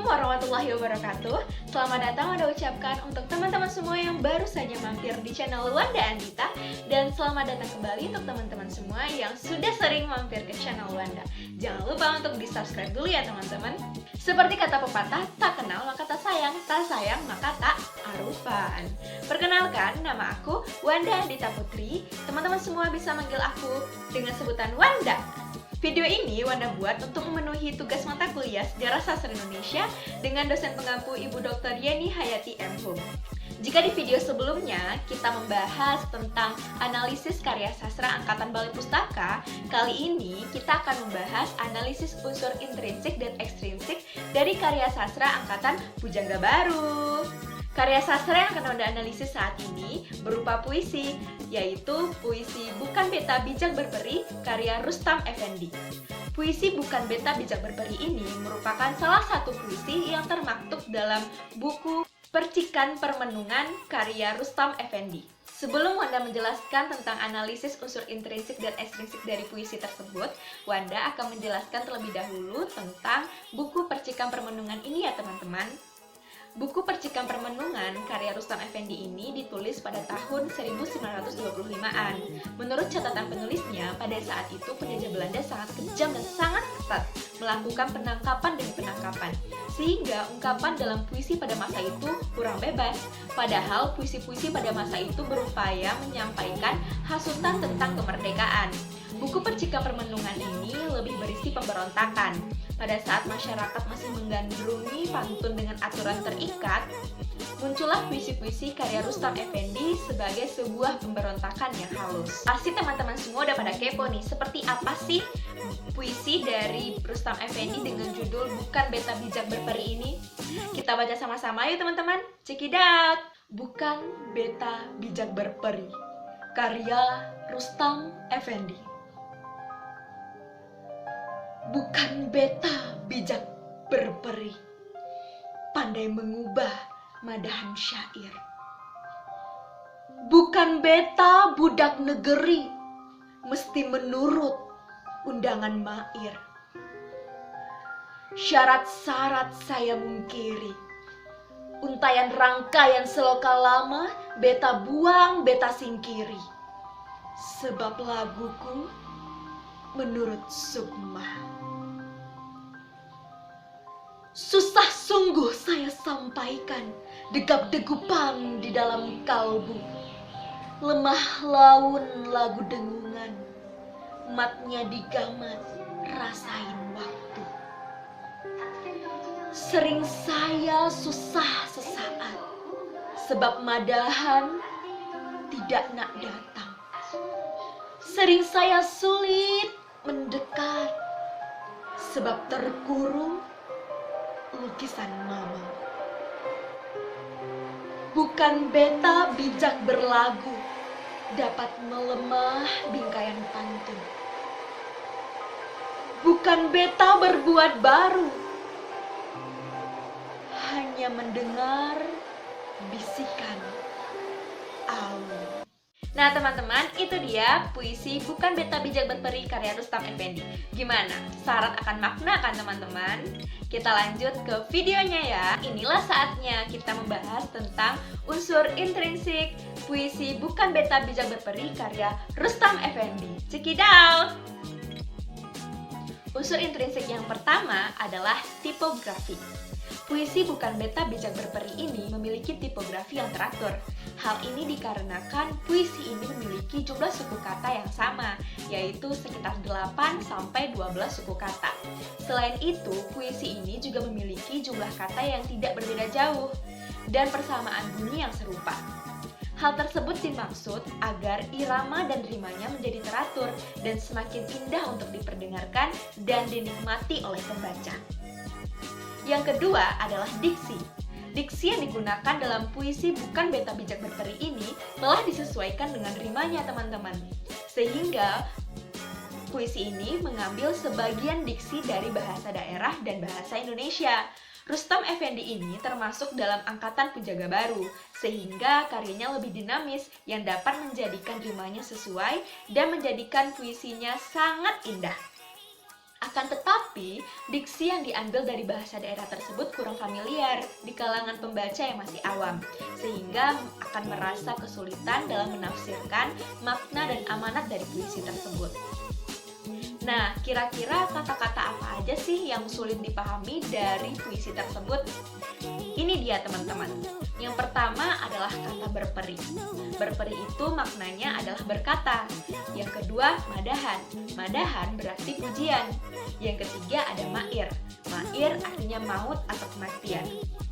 warahmatullahi wabarakatuh. Selamat datang Wanda ucapkan untuk teman-teman semua yang baru saja mampir di channel Wanda Andita. Dan selamat datang kembali untuk teman-teman semua yang sudah sering mampir ke channel Wanda. Jangan lupa untuk di-subscribe dulu ya teman-teman. Seperti kata pepatah, tak kenal maka tak sayang maka tak arufan. Perkenalkan, nama aku Wanda Andita Putri. Teman-teman semua bisa manggil aku dengan sebutan Wanda. Video ini Wanda buat untuk memenuhi tugas mata kuliah Sejarah Sastra Indonesia dengan dosen pengampu Ibu Dr. Yeni Hayati M. Hum. Jika di video sebelumnya kita membahas tentang analisis karya sastra angkatan Balai Pustaka, kali ini kita akan membahas analisis unsur intrinsik dan ekstrinsik dari karya sastra angkatan Pujangga Baru. Karya sastra yang akan Wanda analisis saat ini berupa puisi, yaitu puisi Bukan Beta Bijak Berperi karya Rustam Effendi. Puisi Bukan Beta Bijak Berperi ini merupakan salah satu puisi yang termaktub dalam buku Percikan Permenungan karya Rustam Effendi. Sebelum Wanda menjelaskan tentang analisis unsur intrinsik dan ekstrinsik dari puisi tersebut, Wanda akan menjelaskan terlebih dahulu tentang buku Percikan Permenungan ini ya teman-teman. Buku Percikan Permenungan karya Rustam Effendi ini ditulis pada tahun 1925-an. Menurut catatan penulisnya, pada saat itu penjajah Belanda sangat kejam dan sangat ketat melakukan penangkapan demi penangkapan. Sehingga ungkapan dalam puisi pada masa itu kurang bebas. Padahal puisi-puisi pada masa itu berupaya menyampaikan hasutan tentang kemerdekaan. Buku Percikan Permenungan ini lebih berisi pemberontakan. Pada saat masyarakat masih menggandrungi pantun dengan aturan terikat, muncullah puisi-puisi karya Rustam Effendi sebagai sebuah pemberontakan yang halus. Pasti teman-teman semua udah pada kepo nih, seperti apa sih puisi dari Rustam Effendi dengan judul Bukan Beta Bijak Berperi ini? Kita baca sama-sama yuk teman-teman. Check it out! Bukan Beta Bijak Berperi karya Rustam Effendi. Bukan beta bijak berperi, pandai mengubah madahan syair. Bukan beta budak negeri, mesti menurut undangan mair. Syarat-syarat saya mungkiri, untayan rangkaian seloka lama, beta buang, beta singkiri. Sebab laguku menurut Sukma. Susah sungguh saya sampaikan degap-degupan di dalam kalbu. Lemah laun lagu dengungan, matnya digamat rasain waktu. Sering saya susah sesaat, sebab madahan tidak nak datang. Sering saya sulit mendekat, sebab terkurung lukisan mama. Bukan beta bijak berlagu, dapat melemah bingkaian pantun. Bukan beta berbuat baru, hanya mendengar bisikan aum. Nah teman-teman, itu dia puisi Bukan Beta Bijak Berperi karya Rustam Effendi. Gimana? Syarat akan makna kan teman-teman? Kita lanjut ke videonya ya. Inilah saatnya kita membahas tentang unsur intrinsik puisi Bukan Beta Bijak Berperi karya Rustam Effendi. Check it out! Unsur intrinsik yang pertama adalah tipografi. Puisi Bukan Beta Bijak Berperi ini memiliki tipografi yang teratur. Hal ini dikarenakan puisi ini memiliki jumlah suku kata yang sama, yaitu sekitar 8-12 suku kata. Selain itu, puisi ini juga memiliki jumlah kata yang tidak berbeda jauh dan persamaan bunyi yang serupa. Hal tersebut dimaksud agar irama dan rimanya menjadi teratur dan semakin indah untuk diperdengarkan dan dinikmati oleh pembaca. Yang kedua adalah diksi. Diksi yang digunakan dalam puisi Bukan Beta Bijak Berperi ini telah disesuaikan dengan rimanya teman-teman. Sehingga puisi ini mengambil sebagian diksi dari bahasa daerah dan bahasa Indonesia. Rustam Effendi ini termasuk dalam angkatan Pujangga Baru, sehingga karyanya lebih dinamis yang dapat menjadikan rimanya sesuai dan menjadikan puisinya sangat indah. Akan tetapi, diksi yang diambil dari bahasa daerah tersebut kurang familiar di kalangan pembaca yang masih awam, sehingga akan merasa kesulitan dalam menafsirkan makna dan amanat dari puisi tersebut. Nah, kira-kira kata-kata apa aja sih yang sulit dipahami dari puisi tersebut? Ini dia teman-teman. Yang pertama adalah kata berperi. Berperi itu maknanya adalah berkata. Yang kedua, madahan. Madahan berarti pujian. Yang ketiga ada mair. Mair artinya maut atau kematian.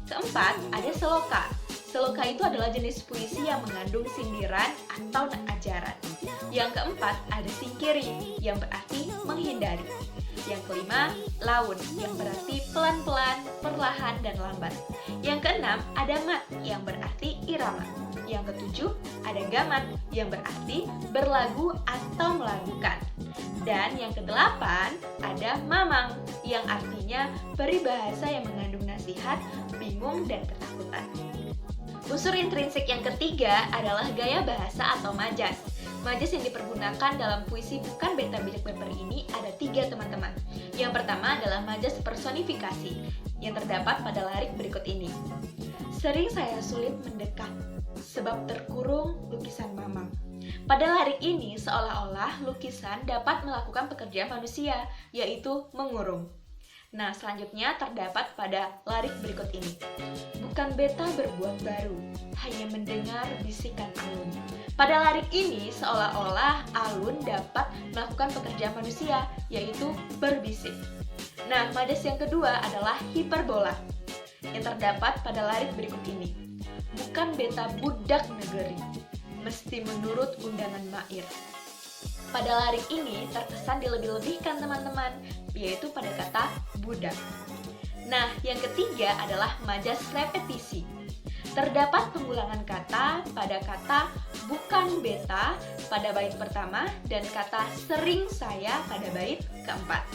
Keempat, ada seloka. Seloka itu adalah jenis puisi yang mengandung sindiran atau ajaran. Yang keempat, ada singkiri, yang berarti menghindari. Yang kelima, laun, yang berarti pelan-pelan, perlahan, dan lambat. Yang keenam, ada mat, yang berarti irama. Yang ketujuh, ada gamat, yang berarti berlagu atau melagukan. Dan yang kedelapan, ada mamang, yang artinya peribahasa yang mengandung nasihat, bingung, dan ketakutan. Unsur intrinsik yang ketiga adalah gaya bahasa atau majas. Majas yang dipergunakan dalam puisi Bukan Beta Bijak Berperi ini ada 3 teman-teman. Yang pertama adalah majas personifikasi yang terdapat pada lirik berikut ini. Sering saya sulit mendekat sebab terkurung lukisan mamang. Pada lirik ini seolah-olah lukisan dapat melakukan pekerjaan manusia, yaitu mengurung. Nah, selanjutnya terdapat pada lirik berikut ini. Bukan beta berbuat baru, hanya mendengar bisikan alun. Pada lirik ini seolah-olah alun dapat melakukan pekerjaan manusia, yaitu berbisik. Nah, majas yang kedua adalah hiperbola, yang terdapat pada lirik berikut ini. Bukan beta budak negeri, mesti menurut undangan mair. Pada lirik ini terkesan dilebih-lebihkan teman-teman, yaitu pada kata budak. Nah, yang ketiga adalah majas repetisi. Terdapat pengulangan kata pada kata bukan beta pada bait pertama dan kata sering saya pada bait keempat.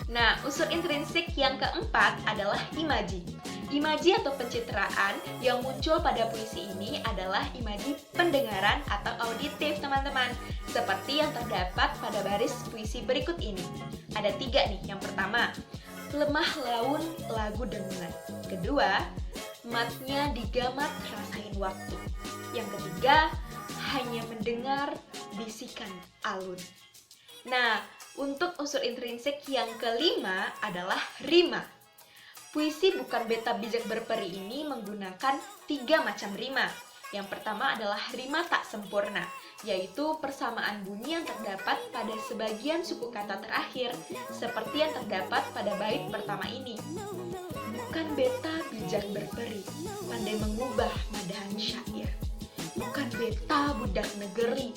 Nah, unsur intrinsik yang keempat adalah imaji. Imaji atau pencitraan yang muncul pada puisi ini adalah imaji pendengaran atau auditif teman-teman, seperti yang terdapat pada baris puisi berikut ini. Ada 3 nih. Yang pertama, lemah laun lagu dengungan. Kedua, matnya digamat rasain waktu. Yang ketiga, hanya mendengar bisikan alun. Nah, untuk unsur intrinsik yang kelima adalah rima. Puisi Bukan Beta Bijak Berperi ini menggunakan 3 macam rima. Yang pertama adalah rima tak sempurna, yaitu persamaan bunyi yang terdapat pada sebagian suku kata terakhir, seperti yang terdapat pada bait pertama ini. Bukan beta bijak berperi, pandai mengubah madahan syair. Bukan beta budak negeri,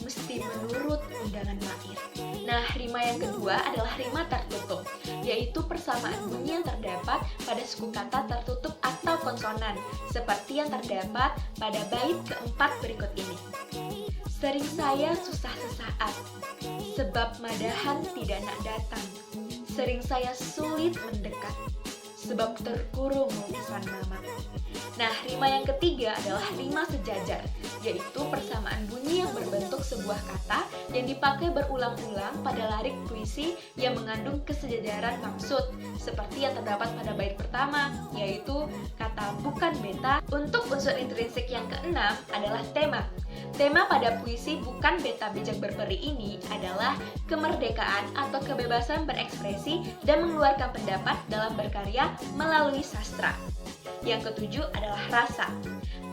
mesti menurut undangan mair. Nah, rima yang kedua adalah rima tertutup, yaitu persamaan bunyi yang terdapat pada suku kata tertutup atau konsonan, seperti yang terdapat pada bait keempat berikut ini. Sering saya susah sesaat, sebab madahan tidak nak datang. Sering saya sulit mendekat, sebab terkurung lukisan mama. Nah, rima yang ketiga adalah rima sejajar, yaitu persamaan bunyi yang berbentuk sebuah kata yang dipakai berulang-ulang pada lirik puisi yang mengandung kesejajaran maksud, seperti yang terdapat pada bait pertama, yaitu kata bukan beta. Untuk unsur intrinsik yang keenam adalah tema. Tema pada puisi Bukan Beta Bijak Berperi ini adalah kemerdekaan atau kebebasan berekspresi dan mengeluarkan pendapat dalam berkarya melalui sastra. Yang ketujuh adalah rasa.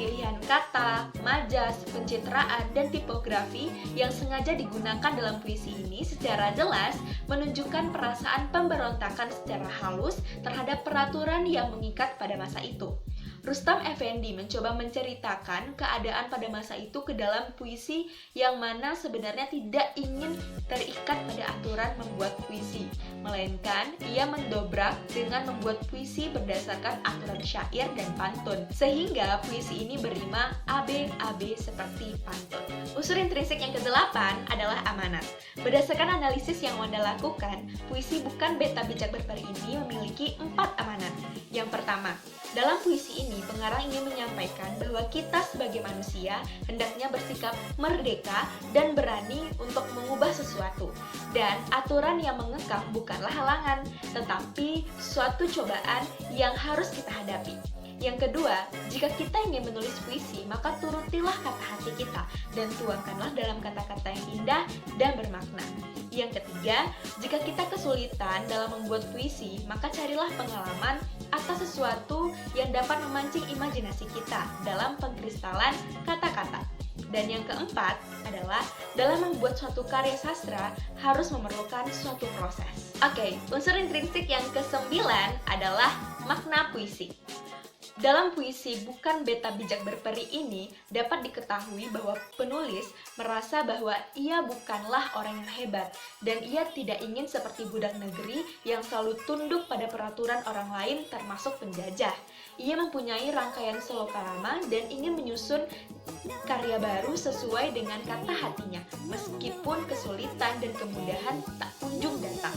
Pilihan kata, majas, pencitraan, dan tipografi yang sengaja digunakan dalam puisi ini secara jelas menunjukkan perasaan pemberontakan secara halus terhadap peraturan yang mengikat pada masa itu. Rustam Effendi mencoba menceritakan keadaan pada masa itu ke dalam puisi yang mana sebenarnya tidak ingin terikat pada aturan membuat puisi, melainkan ia mendobrak dengan membuat puisi berdasarkan aturan syair dan pantun, sehingga puisi ini berrima AB-AB seperti pantun. Unsur intrinsik yang kedelapan adalah amanat. Berdasarkan analisis yang Wanda lakukan, puisi Bukan Beta Bijak Berperi ini memiliki 4 amanat. Yang pertama, dalam puisi ini, pengarang ingin menyampaikan bahwa kita sebagai manusia hendaknya bersikap merdeka dan berani untuk mengubah sesuatu. Dan aturan yang mengekang bukanlah halangan, tetapi suatu cobaan yang harus kita hadapi. Yang kedua, jika kita ingin menulis puisi, maka turutilah kata hati kita dan tuangkanlah dalam kata-kata yang indah dan bermakna. Yang ketiga, jika kita kesulitan dalam membuat puisi, maka carilah pengalaman atas sesuatu yang dapat memancing imajinasi kita dalam pengkristalan kata-kata. Dan yang keempat adalah dalam membuat suatu karya sastra harus memerlukan suatu proses. Oke, unsur intrinsik yang kesembilan adalah makna puisi. Dalam puisi Bukan Beta Bijak Berperi ini dapat diketahui bahwa penulis merasa bahwa ia bukanlah orang yang hebat dan ia tidak ingin seperti budak negeri yang selalu tunduk pada peraturan orang lain termasuk penjajah. Ia mempunyai rangkaian slokalama dan ingin menyusun karya baru sesuai dengan kata hatinya meskipun kesulitan dan kemudahan tak kunjung datang.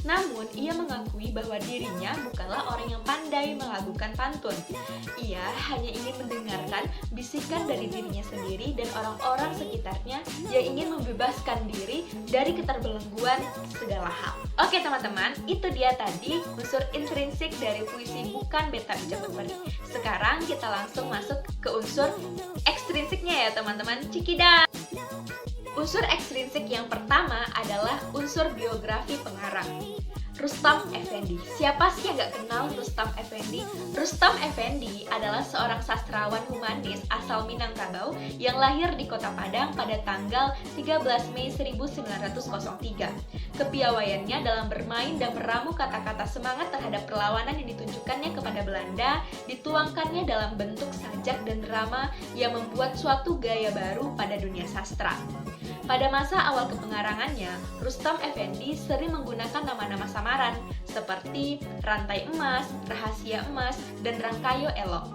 Namun, ia mengakui bahwa dirinya bukanlah orang yang pandai melakukan pantun. Ia hanya ingin mendengarkan bisikan dari dirinya sendiri dan orang-orang sekitarnya yang ingin membebaskan diri dari keterbelengguan segala hal. Oke teman-teman, itu dia tadi unsur intrinsik dari puisi Bukan Beta Bijak Berperi. Sekarang kita langsung masuk ke unsur ekstrinsiknya ya teman-teman. Cikidang! Unsur ekstrinsik yang pertama adalah unsur biografi pengarang. Rustam Effendi. Siapa sih yang gak kenal Rustam Effendi? Rustam Effendi adalah seorang sastrawan humanis asal Minangkabau yang lahir di Kota Padang pada tanggal 13 Mei 1903. Kepiawaiannya dalam bermain dan meramu kata-kata semangat terhadap perlawanan yang ditunjukkannya kepada Belanda dituangkannya dalam bentuk sajak dan drama yang membuat suatu gaya baru pada dunia sastra. Pada masa awal kepengarangannya, Rustam Effendi sering menggunakan nama-nama samaran seperti Rantai Emas, Rahasia Emas, dan Rangkayo Elok.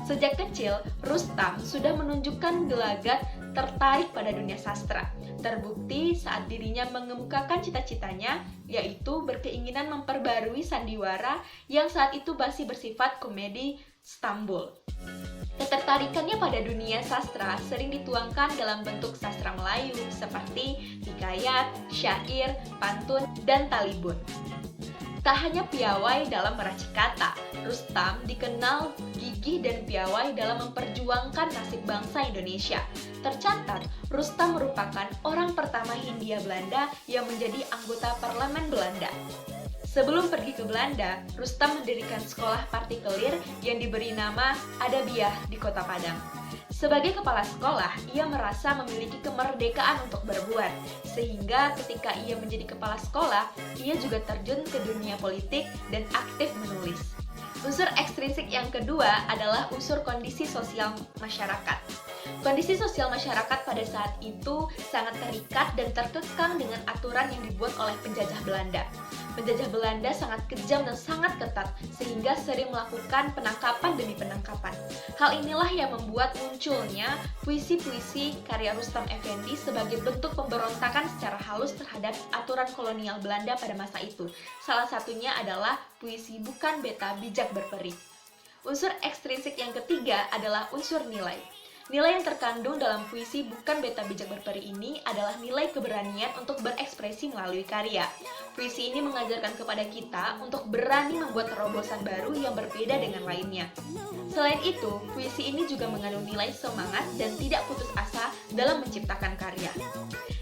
Sejak kecil, Rustam sudah menunjukkan gelagat tertarik pada dunia sastra. Terbukti saat dirinya mengemukakan cita-citanya, yaitu berkeinginan memperbarui sandiwara yang saat itu masih bersifat komedi Stambul. Ketertarikannya pada dunia sastra sering dituangkan dalam bentuk sastra Melayu seperti hikayat, syair, pantun, dan talibun. Tak hanya piawai dalam meracik kata, Rustam dikenal gigih dan piawai dalam memperjuangkan nasib bangsa Indonesia. Tercatat, Rustam merupakan orang pertama Hindia Belanda yang menjadi anggota parlemen Belanda. Sebelum pergi ke Belanda, Rustam mendirikan sekolah partikelir yang diberi nama Adabiah di Kota Padang. Sebagai kepala sekolah, ia merasa memiliki kemerdekaan untuk berbuat, sehingga ketika ia menjadi kepala sekolah, ia juga terjun ke dunia politik dan aktif menulis. Unsur ekstrinsik yang kedua adalah unsur kondisi sosial masyarakat. Kondisi sosial masyarakat pada saat itu sangat terikat dan terkekang dengan aturan yang dibuat oleh penjajah Belanda. Penjajah Belanda sangat kejam dan sangat ketat, sehingga sering melakukan penangkapan demi penangkapan. Hal inilah yang membuat munculnya puisi-puisi karya Rustam Effendi sebagai bentuk pemberontakan secara halus terhadap aturan kolonial Belanda pada masa itu. Salah satunya adalah puisi Bukan Beta Bijak Berperi. Unsur ekstrinsik yang ketiga adalah unsur nilai. Nilai yang terkandung dalam puisi Bukan Beta Bijak Berperi ini adalah nilai keberanian untuk berekspresi melalui karya. Puisi ini mengajarkan kepada kita untuk berani membuat terobosan baru yang berbeda dengan lainnya. Selain itu, puisi ini juga mengandung nilai semangat dan tidak putus asa dalam menciptakan karya.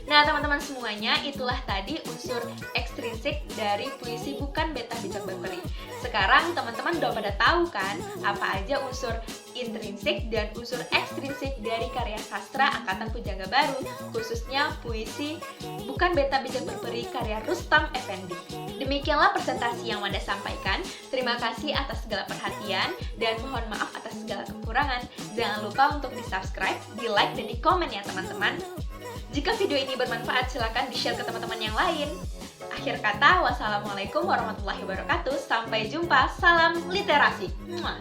Nah teman-teman semuanya, itulah tadi unsur ekstrinsik dari puisi Bukan Beta Bijak Berperi. Sekarang teman-teman udah pada tahu kan apa aja unsur intrinsik dan unsur ekstrinsik dari karya sastra Angkatan Pujangga Baru, khususnya puisi Bukan Beta Bijak Berperi karya Rustam Effendi. Demikianlah presentasi yang Wanda sampaikan. Terima kasih atas segala perhatian dan mohon maaf atas segala kekurangan. Jangan lupa untuk di-subscribe, di-like, dan di-komen ya teman-teman. Jika video ini bermanfaat, silakan di-share ke teman-teman yang lain. Akhir kata, wassalamualaikum warahmatullahi wabarakatuh. Sampai jumpa, salam literasi. Muah.